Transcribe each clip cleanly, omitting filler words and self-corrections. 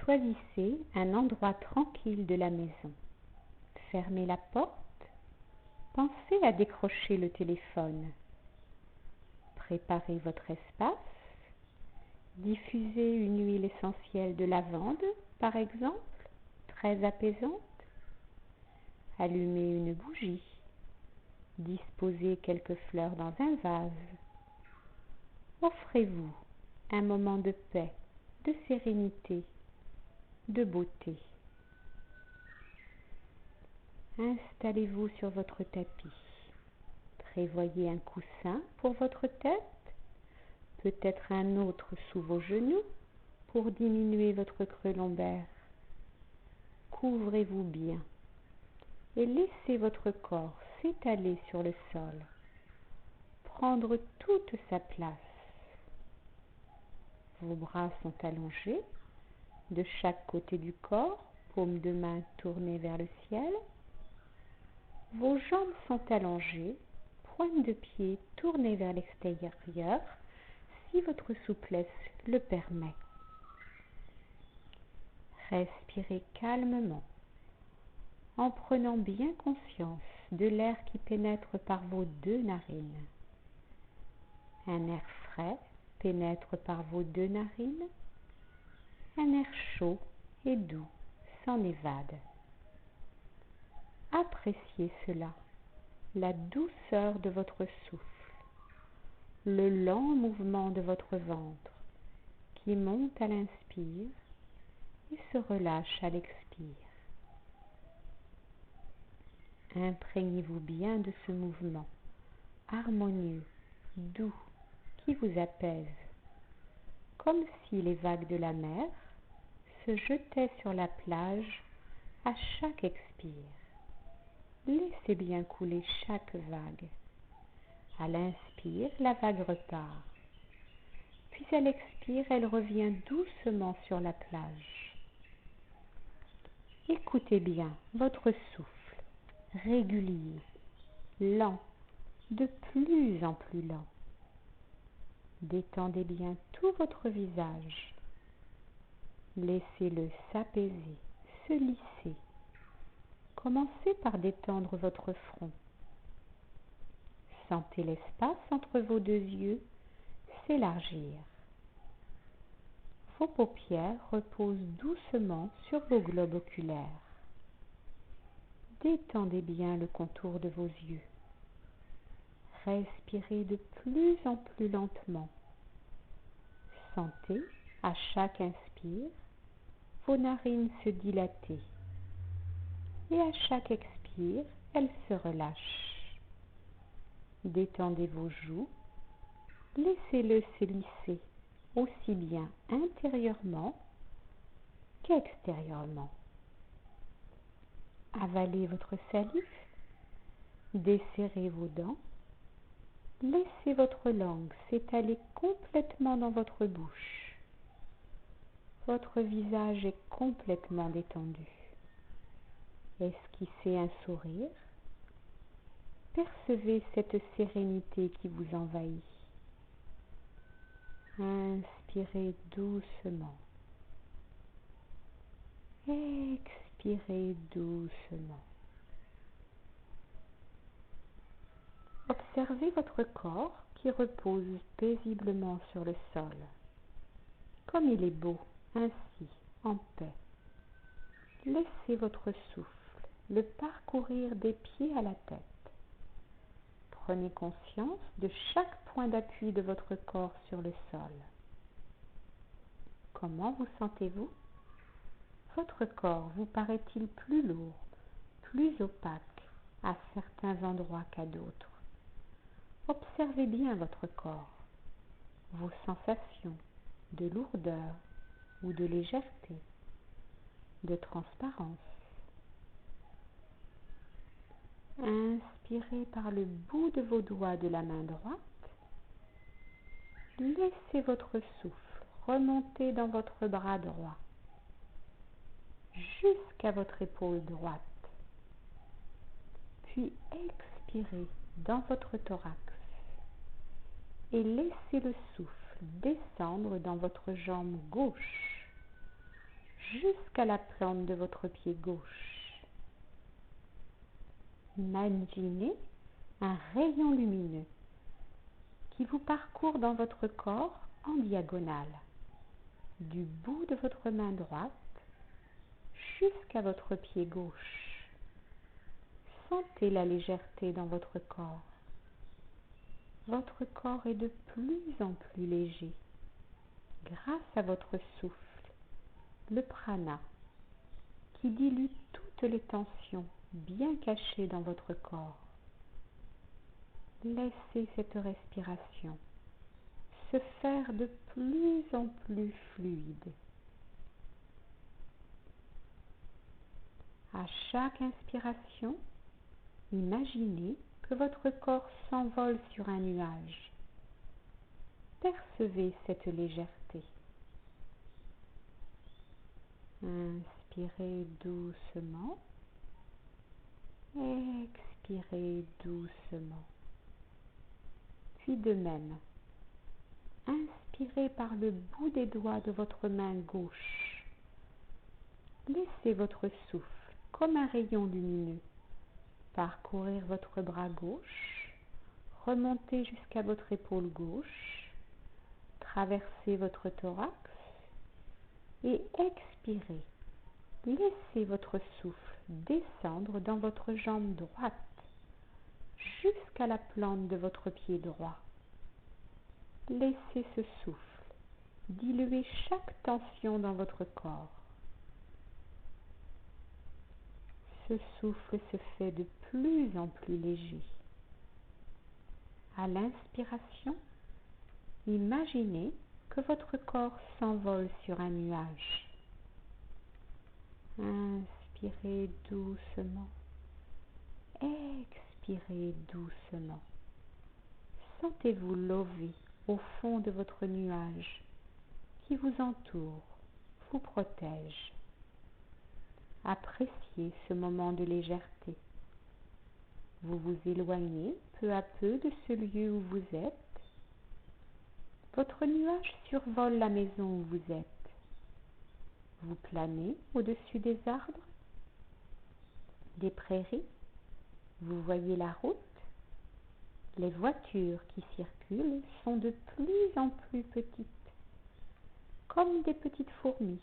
Choisissez un endroit tranquille de la maison. Fermez la porte. Pensez à décrocher le téléphone. Préparez votre espace. Diffusez une huile essentielle de lavande, par exemple, très apaisante. Allumez une bougie. Disposez quelques fleurs dans un vase. Offrez-vous un moment de paix, de sérénité, de beauté. Installez-vous sur votre tapis. Prévoyez un coussin pour votre tête, peut-être un autre sous vos genoux pour diminuer votre creux lombaire. Couvrez-vous bien et laissez votre corps s'étaler sur le sol, prendre toute sa place. Vos bras sont allongés de chaque côté du corps, paumes de main tournées vers le ciel. Vos jambes sont allongées, pointes de pied tournées vers l'extérieur, si votre souplesse le permet. Respirez calmement, en prenant bien conscience de l'air qui pénètre par vos deux narines. Un air frais pénètre par vos deux narines. Un air chaud et doux s'en évade. Appréciez cela, la douceur de votre souffle, le lent mouvement de votre ventre qui monte à l'inspire et se relâche à l'expire. Imprégnez-vous bien de ce mouvement harmonieux, doux, qui vous apaise, comme si les vagues de la mer se jetaient sur la plage à chaque expire. Laissez bien couler chaque vague. À l'inspire, la vague repart. Puis à l'expire, elle revient doucement sur la plage. Écoutez bien votre souffle, régulier, lent, de plus en plus lent. Détendez bien tout votre visage. Laissez-le s'apaiser, se lisser. Commencez par détendre votre front. Sentez l'espace entre vos deux yeux s'élargir. Vos paupières reposent doucement sur vos globes oculaires. Détendez bien le contour de vos yeux. Respirez de plus en plus lentement. Sentez, à chaque inspire, vos narines se dilater. Et à chaque expire, elles se relâchent. Détendez vos joues. Laissez-le se lisser, aussi bien intérieurement qu'extérieurement. Avalez votre salive, desserrez vos dents, laissez votre langue s'étaler complètement dans votre bouche. Votre visage est complètement détendu. Esquissez un sourire. Percevez cette sérénité qui vous envahit. Inspirez doucement. Expirez doucement. Observez votre corps qui repose paisiblement sur le sol. Comme il est beau, ainsi, en paix. Laissez votre souffle le parcourir des pieds à la tête. Prenez conscience de chaque point d'appui de votre corps sur le sol. Comment vous sentez-vous? Votre corps vous paraît-il plus lourd, plus opaque à certains endroits qu'à d'autres? Observez bien votre corps, vos sensations de lourdeur ou de légèreté, de transparence. Inspirez par le bout de vos doigts de la main droite. Laissez votre souffle remonter dans votre bras droit, jusqu'à votre épaule droite. Puis expirez dans votre thorax et laissez le souffle descendre dans votre jambe gauche, jusqu'à la plante de votre pied gauche. Imaginez un rayon lumineux qui vous parcourt dans votre corps en diagonale, du bout de votre main droite jusqu'à votre pied gauche. Sentez la légèreté dans votre corps. Votre corps est de plus en plus léger grâce à votre souffle, le prana, qui dilue toutes les tensions bien cachées dans votre corps. Laissez cette respiration se faire de plus en plus fluide. À chaque inspiration, imaginez que votre corps s'envole sur un nuage. Percevez cette légèreté. Inspirez doucement. Expirez doucement. Puis de même, inspirez par le bout des doigts de votre main gauche. Laissez votre souffle, comme un rayon lumineux, parcourir votre bras gauche, remonter jusqu'à votre épaule gauche, traverser votre thorax et expirez. Laissez votre souffle descendre dans votre jambe droite jusqu'à la plante de votre pied droit. Laissez ce souffle diluer chaque tension dans votre corps. Ce souffle se fait de plus en plus léger. À l'inspiration, imaginez que votre corps s'envole sur un nuage. Inspirez doucement. Expirez doucement. Sentez-vous lever au fond de votre nuage qui vous entoure, vous protège. Appréciez ce moment de légèreté. Vous vous éloignez peu à peu de ce lieu où vous êtes. Votre nuage survole la maison où vous êtes. Vous planez au-dessus des arbres, des prairies. Vous voyez la route. Les voitures qui circulent sont de plus en plus petites, comme des petites fourmis.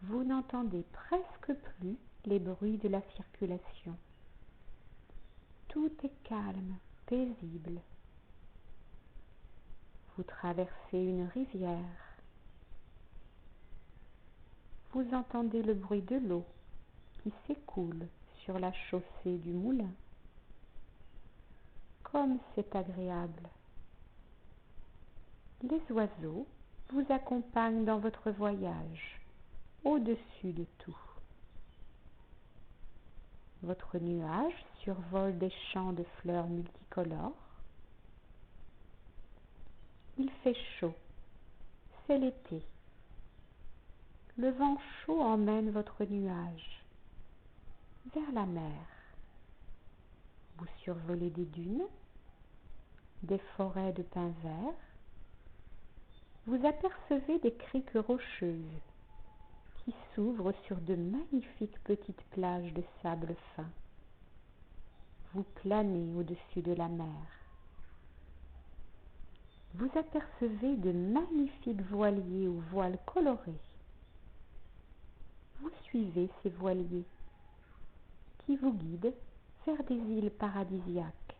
Vous n'entendez presque plus les bruits de la circulation. Tout est calme, paisible. Vous traversez une rivière. Vous entendez le bruit de l'eau qui s'écoule sur la chaussée du moulin. Comme c'est agréable. Les oiseaux vous accompagnent dans votre voyage, au-dessus de tout. Votre nuage survole des champs de fleurs multicolores. Il fait chaud, c'est l'été. Le vent chaud emmène votre nuage vers la mer. Vous survolez des dunes, des forêts de pins verts. Vous apercevez des criques rocheuses qui s'ouvrent sur de magnifiques petites plages de sable fin. Vous planez au-dessus de la mer. Vous apercevez de magnifiques voiliers ou voiles colorés. Vous suivez ces voiliers qui vous guident vers des îles paradisiaques.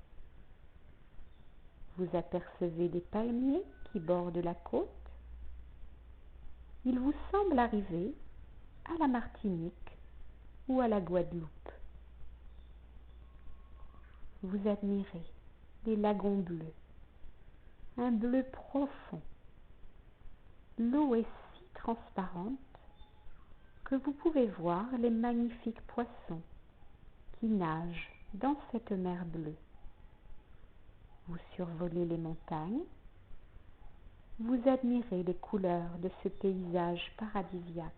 Vous apercevez des palmiers qui bordent la côte. Il vous semble arriver à la Martinique ou à la Guadeloupe. Vous admirez les lagons bleus, un bleu profond. L'eau est si transparente que vous pouvez voir les magnifiques poissons qui nagent dans cette mer bleue. Vous survolez les montagnes. Vous admirez les couleurs de ce paysage paradisiaque.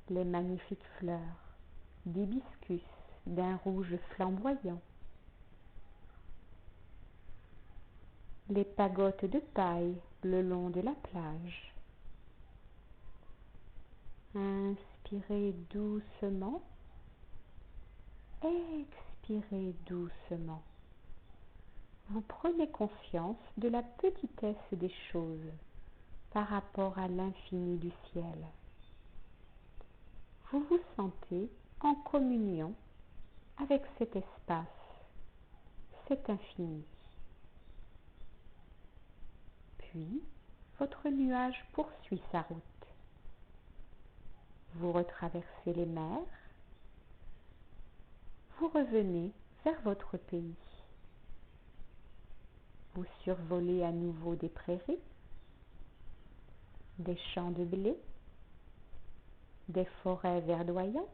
Les magnifiques fleurs d'hibiscus d'un rouge flamboyant. Les pagodes de paille le long de la plage. Inspirez doucement. Expirez doucement. Vous prenez conscience de la petitesse des choses par rapport à l'infini du ciel. Vous vous sentez en communion avec cet espace, cet infini. Puis, votre nuage poursuit sa route. Vous retraversez les mers. Vous revenez vers votre pays. Vous survolez à nouveau des prairies, des champs de blé, des forêts verdoyantes,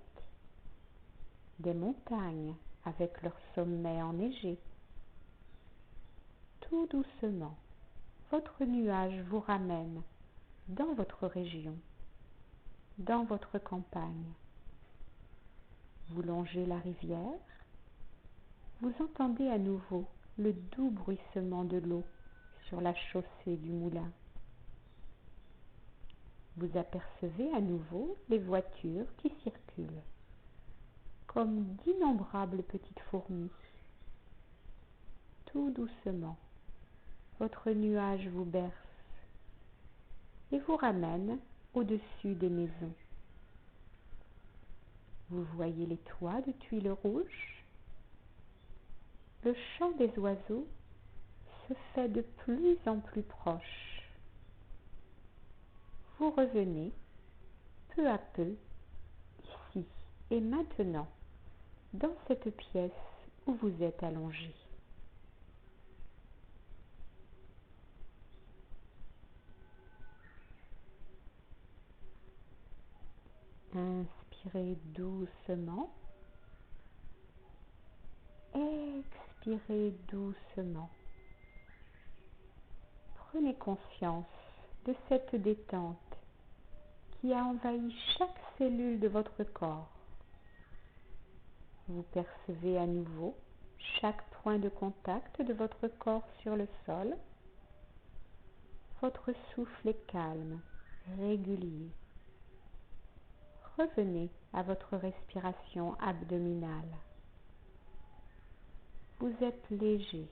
des montagnes avec leurs sommets enneigés. Tout doucement, votre nuage vous ramène dans votre région, dans votre campagne. Vous longez la rivière, vous entendez à nouveau le doux bruissement de l'eau sur la chaussée du moulin. Vous apercevez à nouveau les voitures qui circulent, comme d'innombrables petites fourmis. Tout doucement, votre nuage vous berce et vous ramène au-dessus des maisons. Vous voyez les toits de tuiles rouges. Le chant des oiseaux se fait de plus en plus proche. Vous revenez peu à peu, ici et maintenant, dans cette pièce où vous êtes allongé. Inspirez doucement. Expirez doucement. Prenez conscience de cette détente qui a envahi chaque cellule de votre corps. Vous percevez à nouveau chaque point de contact de votre corps sur le sol. Votre souffle est calme, régulier. Revenez à votre respiration abdominale. Vous êtes léger,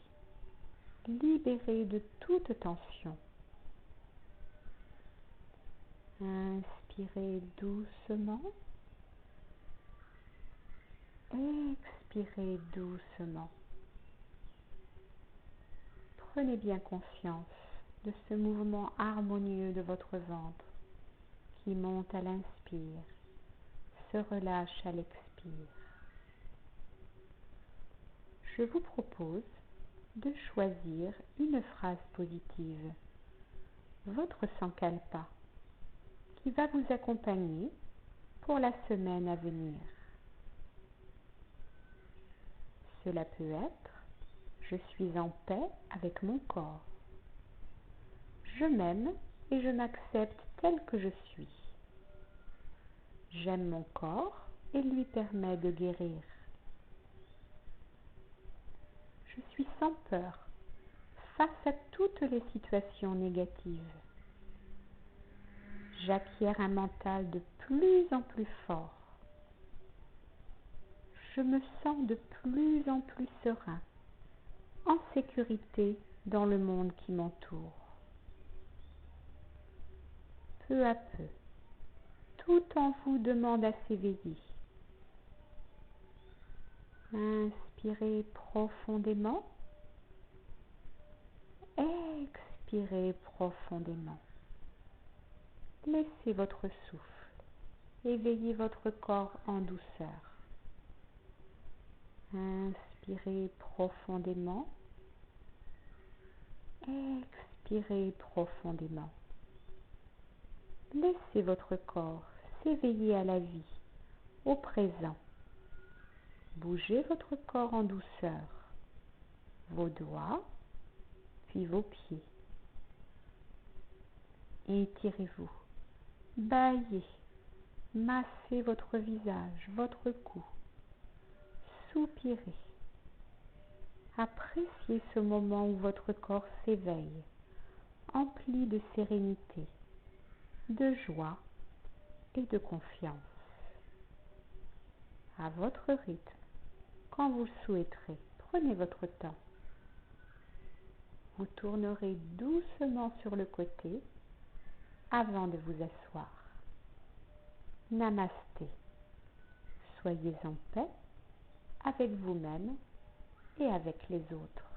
libéré de toute tension. Inspirez doucement. Expirez doucement. Prenez bien conscience de ce mouvement harmonieux de votre ventre qui monte à l'inspire, se relâche à l'expire. Je vous propose de choisir une phrase positive, votre sankalpa, qui va vous accompagner pour la semaine à venir. Cela peut être « Je suis en paix avec mon corps ». Je m'aime et je m'accepte tel que je suis. J'aime mon corps et lui permets de guérir. Je suis sans peur face à toutes les situations négatives. J'acquiers un mental de plus en plus fort. Je me sens de plus en plus serein, en sécurité dans le monde qui m'entoure. Peu à peu, tout en vous demande à s'éveiller. Inspirez profondément. Expirez profondément. Laissez votre souffle éveiller votre corps en douceur. Inspirez profondément. Expirez profondément. Laissez votre corps s'éveiller à la vie, au présent. Bougez votre corps en douceur, vos doigts, puis vos pieds. Étirez-vous, bâillez, massez votre visage, votre cou. Soupirez. Appréciez ce moment où votre corps s'éveille, empli de sérénité, de joie et de confiance. À votre rythme, quand vous le souhaiterez, prenez votre temps. Vous tournerez doucement sur le côté avant de vous asseoir. Namasté. Soyez en paix avec vous-même et avec les autres.